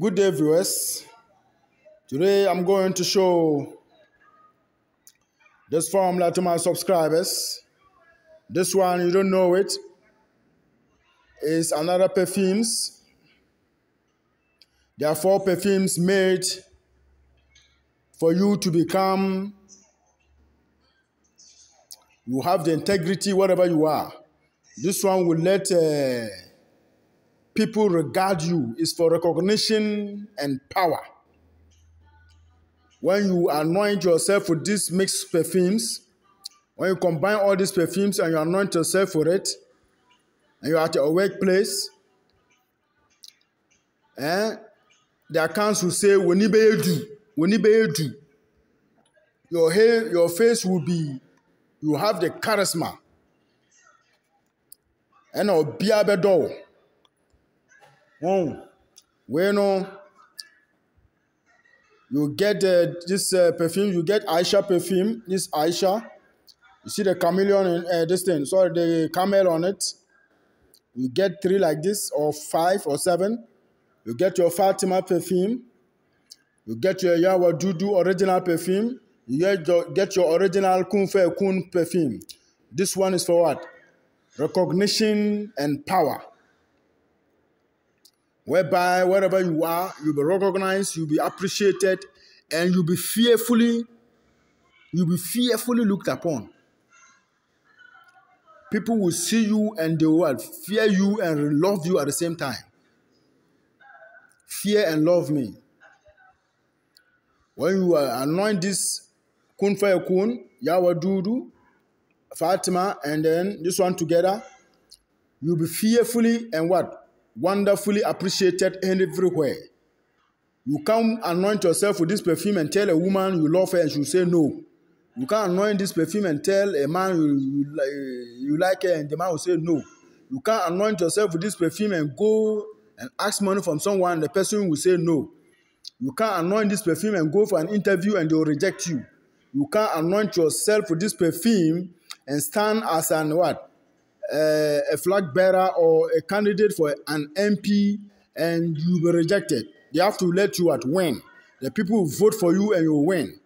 Good day, viewers. Today I'm going to show this formula to my subscribers. This one, you don't know it, is another perfumes. There are 4 perfumes made for you to become, you have the integrity, whatever you are. This one will let people regard you. It's for recognition and power. When you anoint yourself with these mixed perfumes, when you combine all these perfumes and you anoint yourself with it, and you're at your workplace, the accounts will say, your face will be, you have the charisma. And I'll be a bedo. You get this perfume, you get Aisha perfume, this Aisha. You see the chameleon in this thing, sorry, the camel on it. You get 3 like this, or 5 or 7. You get your Fatima perfume. You get your Yawa Dudu original perfume. You get your original Kun Fe Kun perfume. This one is for what? Recognition and power. Whereby, wherever you are, you'll be recognized, you'll be appreciated, and you'll be fearfully looked upon. People will see you and they will fear you and love you at the same time. Fear and love me. When you anoint this Kun Fa Kun, Yawa Dudu, Fatima, and then this one together, you'll be fearfully and wonderfully appreciated everywhere. You can't anoint yourself with this perfume and tell a woman you love her and she'll say no. You can't anoint this perfume and tell a man you like her and the man will say no. You can't anoint yourself with this perfume and go and ask money from someone and the person will say no. You can't anoint this perfume and go for an interview and they will reject you. You can't anoint yourself with this perfume and stand as a flag bearer or a candidate for an MP and you'll be rejected. They have to let you win. The people will vote for you and you'll win.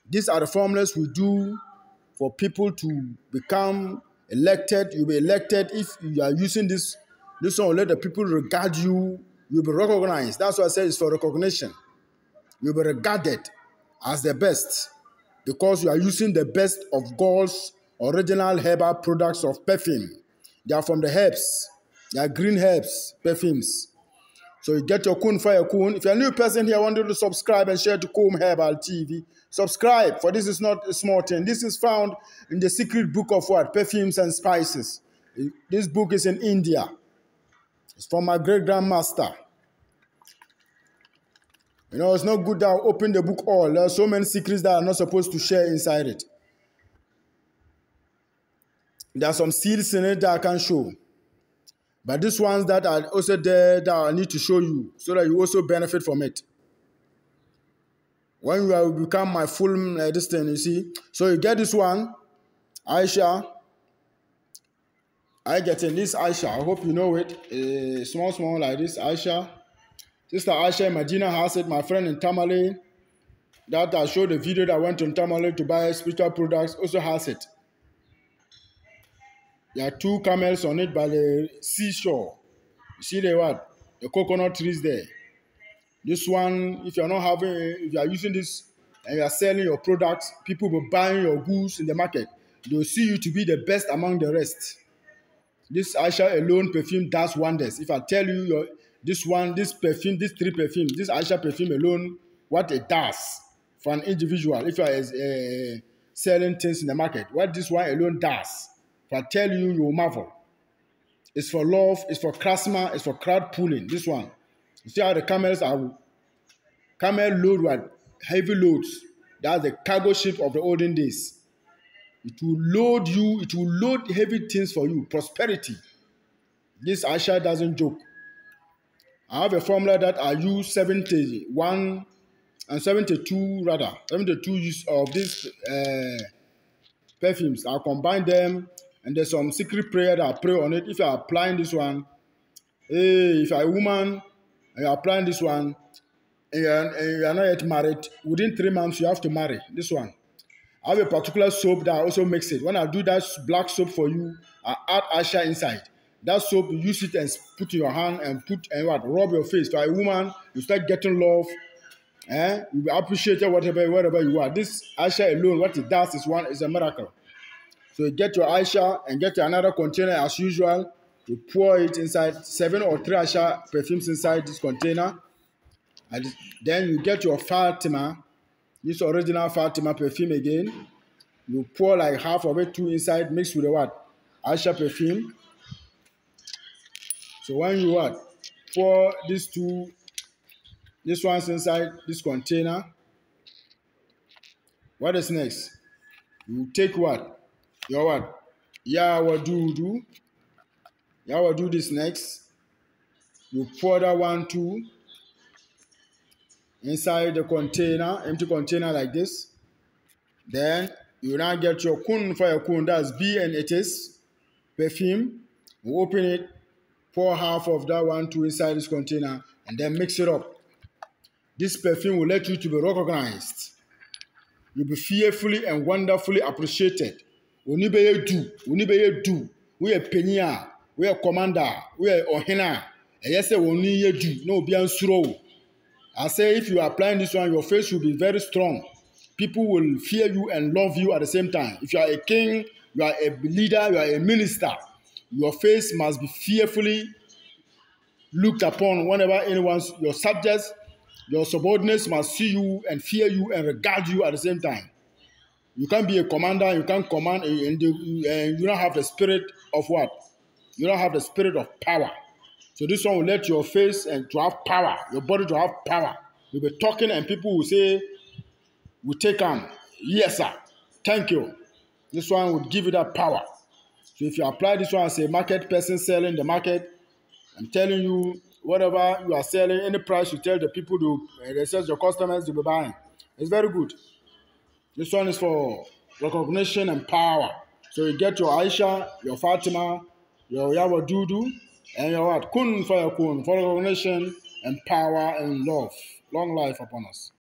These are the formulas we do for people to become elected. You'll be elected if you are using this one will let the people regard you. You'll be recognized. That's why I said it's for recognition. You'll be regarded as the best because you are using the best of God's original herbal products of perfume. They are from the herbs. They are green herbs, perfumes. So you get your Kun Fa Kun. If you're a new person here, I want you to subscribe and share to Comb Herbal TV. Subscribe, for this is not a small thing. This is found in the secret book of Perfumes and Spices. This book is in India. It's from my great-grandmaster. You know, it's not good that I open the book all. There are so many secrets that I'm not supposed to share inside it. There are some seals in it that I can't show. But these ones that are also there that I need to show you so that you also benefit from it. When you will become my full this thing, you see. So you get this one, Aisha. I get in this Aisha. I hope you know it. Small like this, Aisha. Sister Aisha in Medina has it. My friend in Tamale, that I showed the video that I went to Tamale to buy spiritual products, also has it. There are 2 camels on it by the seashore. You see the coconut trees there. This one, if you are using this and you are selling your products, people will buy your goods in the market. They will see you to be the best among the rest. This Aisha alone perfume does wonders. If I tell you this 3 perfumes, this Aisha perfume alone, what it does for an individual, if you are selling things in the market, what this one alone does. If I tell you, you will marvel. It's for love, it's for charisma, it's for crowd pulling. This one. You see how the camels are. Camel load heavy loads. That's the cargo ship of the olden days. It will load you, it will load heavy things for you. Prosperity. This Aisha doesn't joke. I have a formula that I use 71 and 72 rather. 72 use of these perfumes. I combine them. And there's some secret prayer that I pray on it. If you're applying this one, if you're a woman and you're applying this one, and you are not yet married, within 3 months you have to marry. This one. I have a particular soap that I also makes it. When I do that black soap for you, I add Aisha inside. That soap, you use it and put in your hand and rub your face. To a woman, you start getting love. You will appreciate it wherever you are. This Aisha alone, what it does is a miracle. So you get your Aisha and get another container as usual. You pour it inside, 7 or 3 Aisha perfumes inside this container. And then you get your Fatima, this original Fatima perfume again. You pour like half of it, 2 inside, mixed with the what? Aisha perfume. So when you pour these 2, this one's inside this container. What is next? You take what? Your what? Yawadudu. Yawadudu this next. You pour that one too inside the container, empty container like this. Then you now get your kun for your kun, that's B and it is perfume. You open it, pour half of that one too inside this container, and then mix it up. This perfume will let you to be recognized. You'll be fearfully and wonderfully appreciated. We are penya, we are commander, we are ohina. Yes, we do no be ansuro. I say if you are applying this one, your face will be very strong. People will fear you and love you at the same time. If you are a king, you are a leader, you are a minister, your face must be fearfully looked upon whenever anyone's your subjects, your subordinates must see you and fear you and regard you at the same time. You can't be a commander, you can't command, and you don't have the spirit of what? You don't have the spirit of power. So this one will let your face and to have power, your body to have power. You'll be talking and people will say, we take them. Yes, sir. Thank you. This one will give you that power. So if you apply this one as a market person selling the market, I'm telling you, whatever you are selling, any price you tell the people to research your customers to be buying. It's very good. This one is for recognition and power. So you get your Aisha, your Fatima, your Yawadudu, and your what? Kun for recognition and power and love. Long life upon us.